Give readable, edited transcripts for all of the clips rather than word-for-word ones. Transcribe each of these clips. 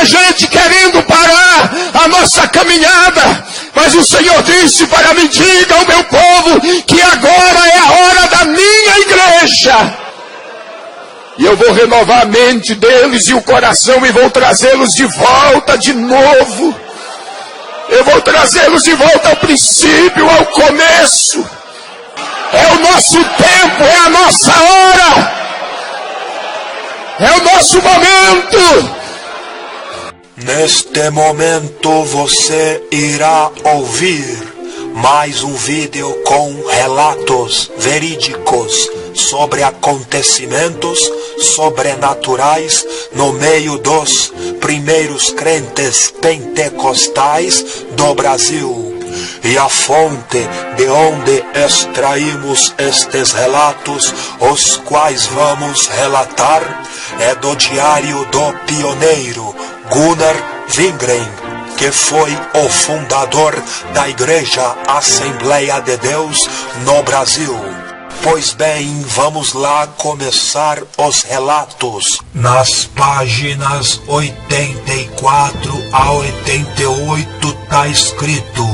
muita gente querendo parar a nossa caminhada. Mas o Senhor disse para mim: diga ao meu povo que agora é a hora da minha igreja. E eu vou renovar a mente deles e o coração e vou trazê-los de volta de novo. Eu vou trazê-los de volta ao princípio, ao começo. É o nosso tempo, é a nossa hora. É o nosso momento. Neste momento você irá ouvir mais um vídeo com relatos verídicos sobre acontecimentos sobrenaturais no meio dos primeiros crentes pentecostais do Brasil. E a fonte de onde extraímos estes relatos, os quais vamos relatar, é do diário do pioneiro Gunnar Wingren, que foi o fundador da Igreja Assembleia de Deus no Brasil. Pois bem, vamos lá começar os relatos. Nas páginas 84 a 88 está escrito: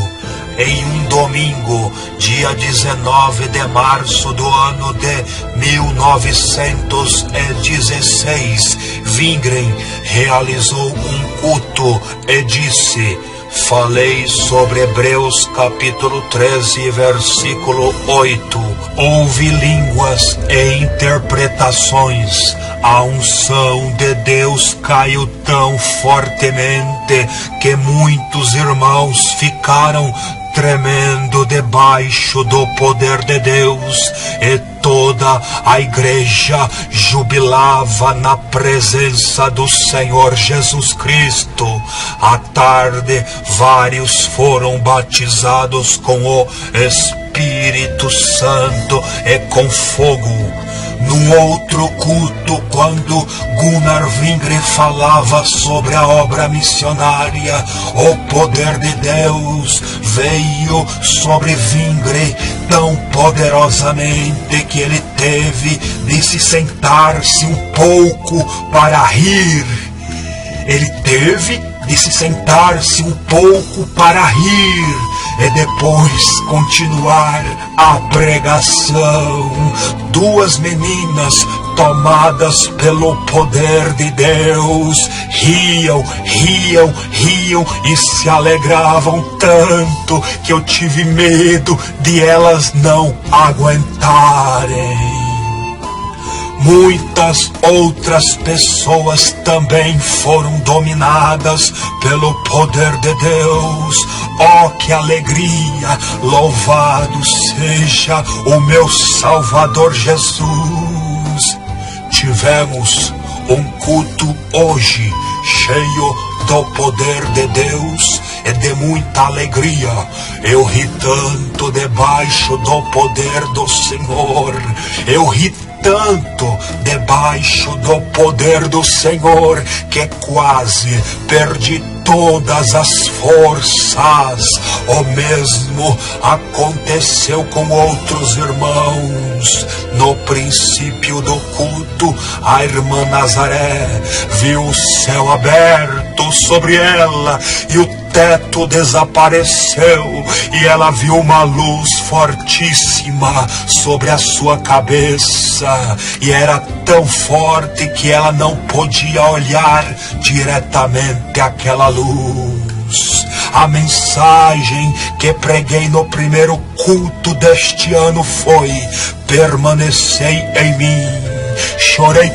em um domingo, dia 19 de março do ano de 1916, Wingren realizou um culto e disse: falei sobre Hebreus capítulo 13, versículo 8. Ouvi línguas e interpretações. A unção de Deus caiu tão fortemente que muitos irmãos ficaram tremendo debaixo do poder de Deus, e toda a igreja jubilava na presença do Senhor Jesus Cristo. À tarde, vários foram batizados com o Espírito Santo e com fogo. No outro culto, quando Gunnar Wingren falava sobre a obra missionária, o poder de Deus veio sobre Wingren tão poderosamente que ele teve de se sentar-se um pouco para rir. Ele teve de se sentar-se um pouco para rir e depois continuar a pregação. Duas meninas, tomadas pelo poder de Deus, riam e se alegravam tanto que eu tive medo de elas não aguentarem. Muitas outras pessoas também foram dominadas pelo poder de Deus. Oh, que alegria! Louvado seja o meu Salvador Jesus! Tivemos um culto hoje cheio do poder de Deus e de muita alegria. Eu ri tanto debaixo do poder do Senhor. Eu ri tanto debaixo do poder do Senhor que quase perdi todas as forças. O mesmo aconteceu com outros irmãos. No princípio do culto, a irmã Nazaré viu o céu aberto sobre ela e o teto desapareceu, e ela viu uma luz fortíssima sobre a sua cabeça, e era tão forte que ela não podia olhar diretamente aquela luz. A mensagem que preguei no primeiro culto deste ano foi: permanecei em mim. Chorei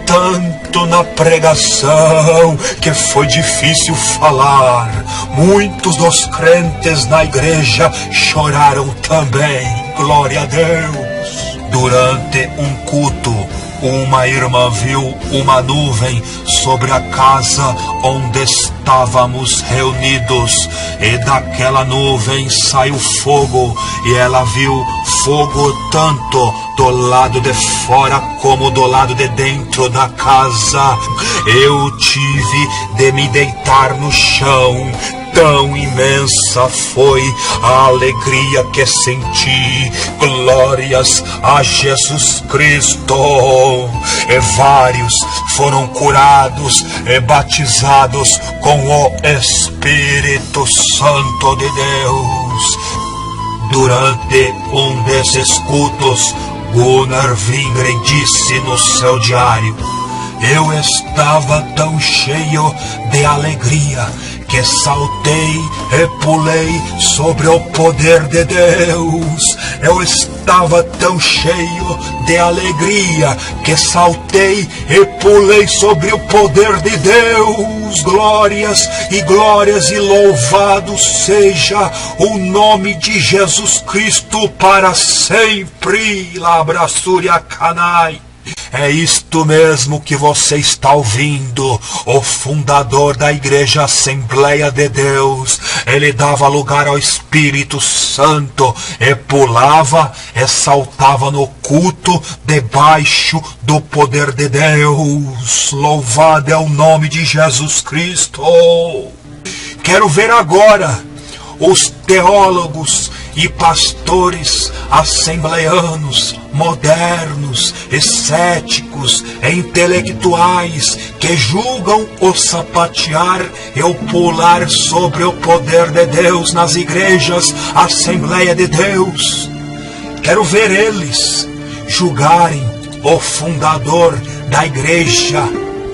tanto na pregação que foi difícil falar. Muitos dos crentes na igreja choraram também. Glória a Deus. Durante um culto, uma irmã viu uma nuvem sobre a casa onde estávamos reunidos, e daquela nuvem saiu fogo, e ela viu fogo tanto do lado de fora como do lado de dentro da casa. Eu tive de me deitar no chão, Tão imensa foi a alegria que senti, glórias a Jesus Cristo. E vários foram curados e batizados com o Espírito Santo de Deus. Durante um desses cultos, Gunnar Wingren disse no seu diário: eu estava tão cheio de alegria que saltei e pulei sobre o poder de Deus. Eu estava tão cheio de alegria que saltei e pulei sobre o poder de Deus. Glórias e louvado seja o nome de Jesus Cristo para sempre. Labrasúria Canai. É isto mesmo que você está ouvindo. O fundador da Igreja Assembleia de Deus, ele dava lugar ao Espírito Santo e pulava e saltava no culto debaixo do poder de Deus. Louvado é o nome de Jesus Cristo. Quero ver agora os teólogos e pastores assembleanos, modernos, céticos e intelectuais que julgam o sapatear e o pular sobre o poder de Deus nas igrejas Assembleia de Deus. Quero ver eles julgarem o fundador da igreja,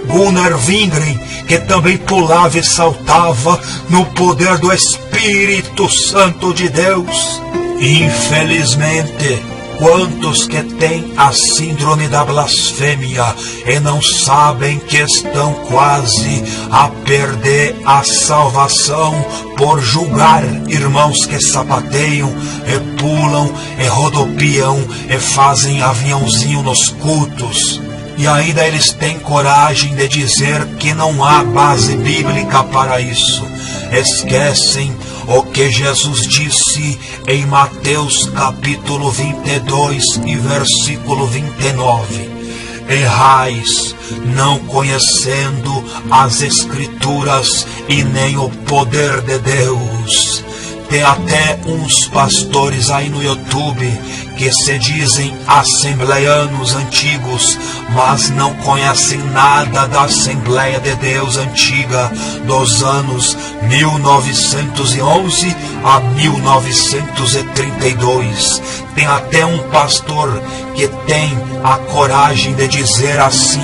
Gunnar Wingren, que também pulava e saltava no poder do Espírito Santo de Deus. Infelizmente, quantos que têm a síndrome da blasfêmia e não sabem que estão quase a perder a salvação por julgar irmãos que sapateiam e pulam e rodopiam e fazem aviãozinho nos cultos. E ainda eles têm coragem de dizer que não há base bíblica para isso. Esquecem o que Jesus disse em Mateus capítulo 22 e versículo 29. Errais, não conhecendo as Escrituras e nem o poder de Deus. Tem até uns pastores aí no YouTube que se dizem assembleianos antigos, mas não conhecem nada da Assembleia de Deus antiga dos anos 1911 a 1932. Tem até um pastor que tem a coragem de dizer assim: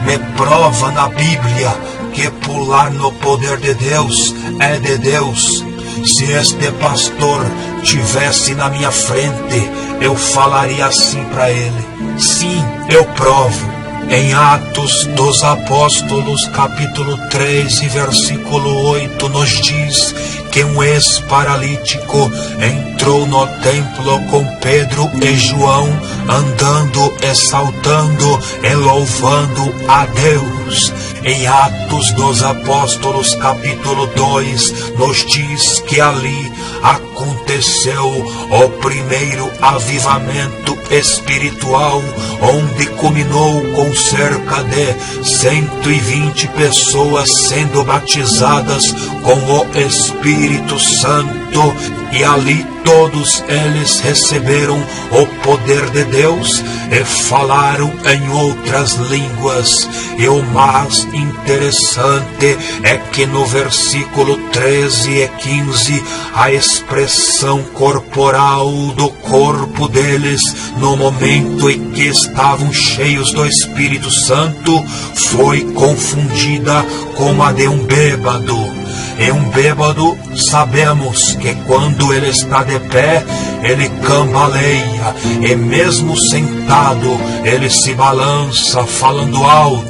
me prova na Bíblia que pular no poder de Deus é de Deus. Se este pastor tivesse na minha frente, eu falaria assim para ele: sim, eu provo. Em Atos dos Apóstolos, capítulo 3 e versículo 8, nos diz que um ex-paralítico entrou no templo com Pedro e João, andando e saltando e louvando a Deus. Em Atos dos Apóstolos, capítulo 2, nos diz que ali aconteceu o primeiro avivamento espiritual, onde culminou com cerca de 120 pessoas sendo batizadas com o Espírito Santo. E ali todos eles receberam o poder de Deus e falaram em outras línguas. E o mais interessante é que no versículo 13 e 15, a expressão corporal do corpo deles, no momento em que estavam cheios do Espírito Santo, foi confundida com a de um bêbado. E um bêbado, sabemos que quando ele está de pé, ele cambaleia, e mesmo sentado, ele se balança falando alto.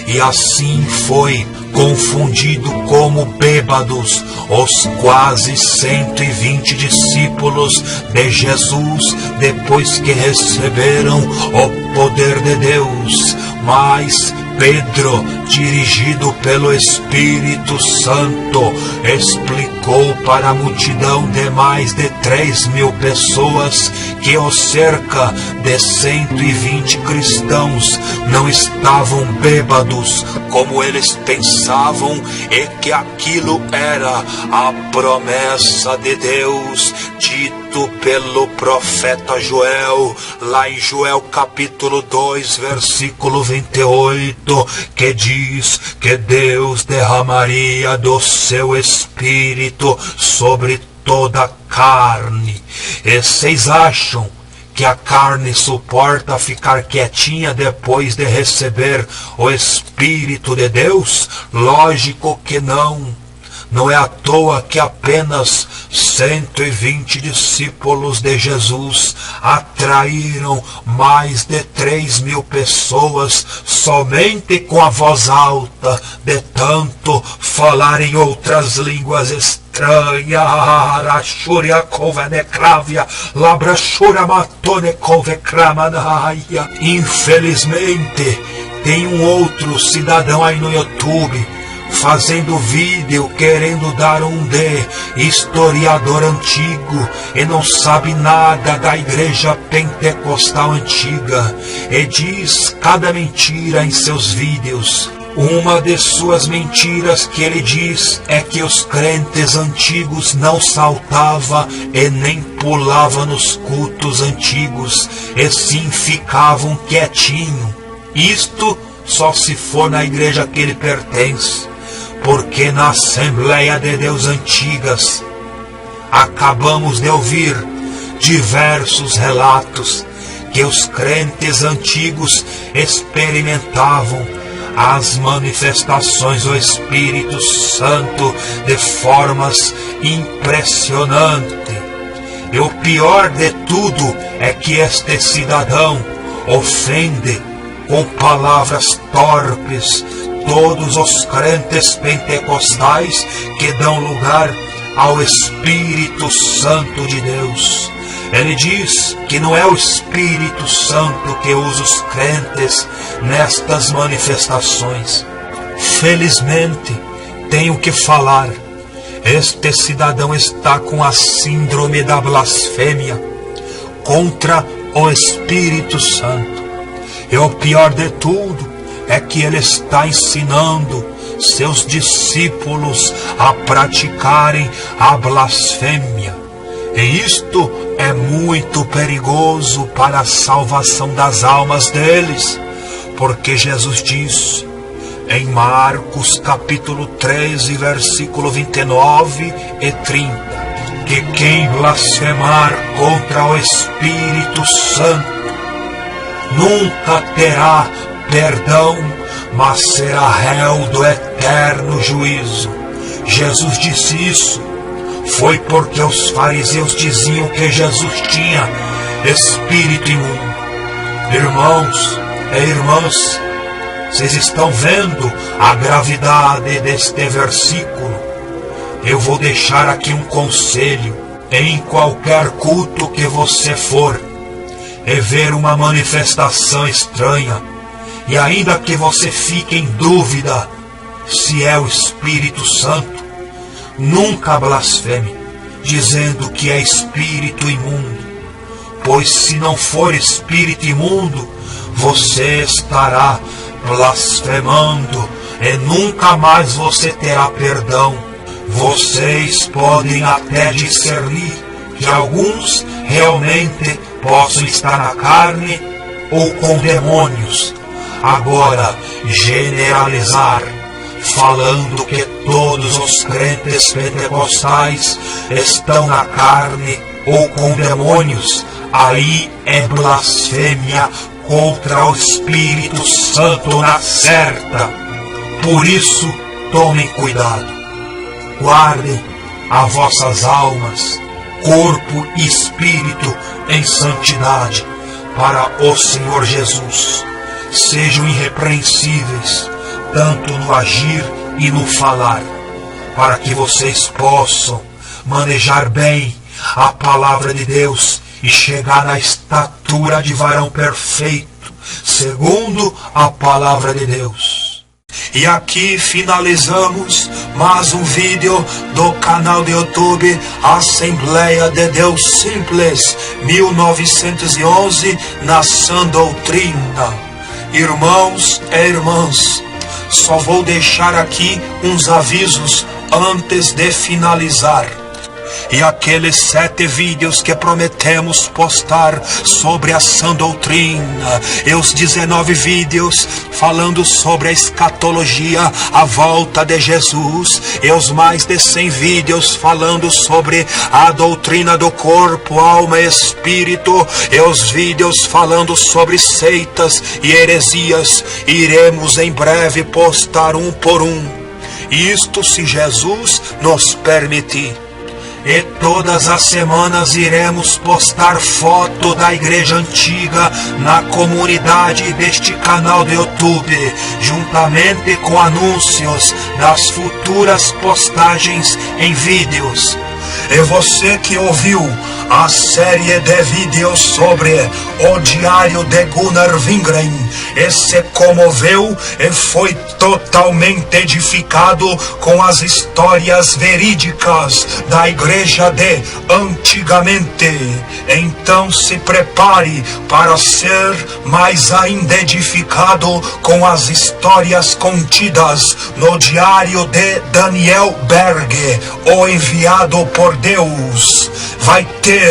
E assim foi confundido como bêbados os quase 120 discípulos de Jesus, depois que receberam o poder de Deus. Mas Pedro, dirigido pelo Espírito Santo, explicou para a multidão de mais de 3.000 pessoas que os cerca de 120 cristãos não estavam bêbados como eles pensavam e que aquilo era a promessa de Deus dito pelo profeta Joel, lá em Joel capítulo 2, versículo 28, que diz que Deus derramaria do seu Espírito sobre toda a carne. E vocês acham que a carne suporta ficar quietinha depois de receber o Espírito de Deus? Lógico que não. Não é à toa que apenas 120 discípulos de Jesus atraíram mais de 3.000 pessoas somente com a voz alta, de tanto falar em outras línguas estranhas. Infelizmente, tem um outro cidadão aí no YouTube fazendo vídeo querendo dar um de historiador antigo e não sabe nada da igreja pentecostal antiga e diz cada mentira em seus vídeos. Uma de suas mentiras que ele diz é que os crentes antigos não saltavam e nem pulavam nos cultos antigos, e sim ficavam quietinhos. Isto só se for na igreja que ele pertence, porque na Assembleia de Deus antigas acabamos de ouvir diversos relatos que os crentes antigos experimentavam as manifestações do Espírito Santo de formas impressionantes. E o pior de tudo é que este cidadão ofende com palavras torpes todos os crentes pentecostais que dão lugar ao Espírito Santo de Deus. Ele diz que não é o Espírito Santo que usa os crentes nestas manifestações. Felizmente, tenho que falar, este cidadão está com a síndrome da blasfêmia contra o Espírito Santo. E o pior de tudo é que ele está ensinando seus discípulos a praticarem a blasfêmia. E isto é muito perigoso para a salvação das almas deles, porque Jesus diz em Marcos capítulo 13, versículo 29 e 30, que quem blasfemar contra o Espírito Santo nunca terá perdão, mas será réu do eterno juízo. Jesus disse isso foi porque os fariseus diziam que Jesus tinha espírito imundo. Irmãos e irmãs, vocês estão vendo a gravidade deste versículo? Eu vou deixar aqui um conselho. Em qualquer culto que você for e ver uma manifestação estranha, e ainda que você fique em dúvida se é o Espírito Santo, nunca blasfeme, dizendo que é espírito imundo. Pois se não for espírito imundo, você estará blasfemando e nunca mais você terá perdão. Vocês podem até discernir que alguns realmente possam estar na carne ou com demônios. Agora, generalizar, falando que todos os crentes pentecostais estão na carne ou com demônios, aí é blasfêmia contra o Espírito Santo na certa. Por isso, tomem cuidado. Guardem as vossas almas, corpo e espírito em santidade para o Senhor Jesus. Sejam irrepreensíveis, tanto no agir e no falar, para que vocês possam manejar bem a palavra de Deus e chegar na estatura de varão perfeito, segundo a palavra de Deus. E aqui finalizamos mais um vídeo do canal do YouTube Assembleia de Deus Simples 1911 na Sã Doutrina. Irmãos e irmãs, só vou deixar aqui uns avisos antes de finalizar. E aqueles 7 vídeos que prometemos postar sobre a sã doutrina, e os 19 vídeos falando sobre a escatologia, a volta de Jesus, e os mais de 100 vídeos falando sobre a doutrina do corpo, alma e espírito, e os vídeos falando sobre seitas e heresias, iremos em breve postar um por um. Isto se Jesus nos permitir. E todas as semanas iremos postar foto da igreja antiga na comunidade deste canal do YouTube, juntamente com anúncios das futuras postagens em vídeos. E você que ouviu a série de vídeos sobre o diário de Gunnar Wingren e se comoveu e foi totalmente edificado com as histórias verídicas da igreja de antigamente, então se prepare para ser mais ainda edificado com as histórias contidas no diário de Daniel Berg, o enviado por Deus. Vai ter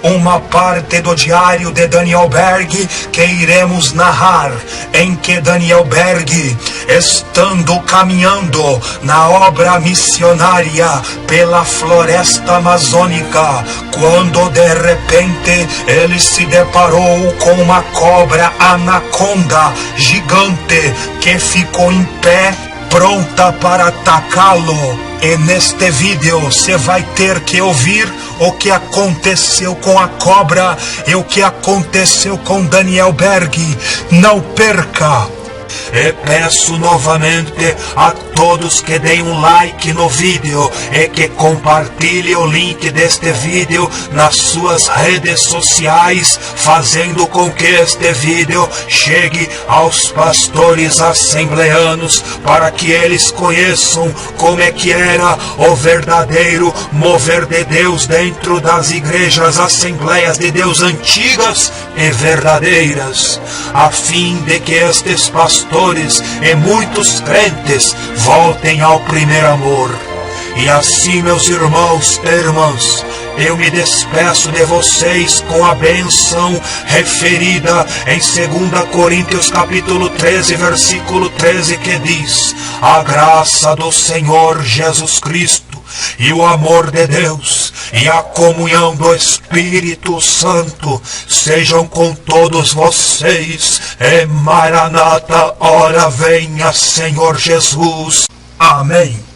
uma parte do diário de Daniel Berg que iremos narrar, em que Daniel Berg, estando caminhando na obra missionária pela floresta amazônica, quando de repente ele se deparou com uma cobra anaconda gigante que ficou em pé, pronta para atacá-lo. E neste vídeo você vai ter que ouvir o que aconteceu com a cobra e o que aconteceu com Daniel Berg. Não perca! E peço novamente a todos que deem um like no vídeo e que compartilhem o link deste vídeo nas suas redes sociais, fazendo com que este vídeo chegue aos pastores assembleanos, para que eles conheçam como é que era o verdadeiro mover de Deus dentro das igrejas Assembleias de Deus antigas e verdadeiras, a fim de que estes pastores e muitos crentes voltem ao primeiro amor. E assim, meus irmãos e irmãs, eu me despeço de vocês com a bênção referida em 2 Coríntios capítulo 13, versículo 13, que diz: a graça do Senhor Jesus Cristo e o amor de Deus e a comunhão do Espírito Santo sejam com todos vocês. E Maranata, ora venha, Senhor Jesus. Amém.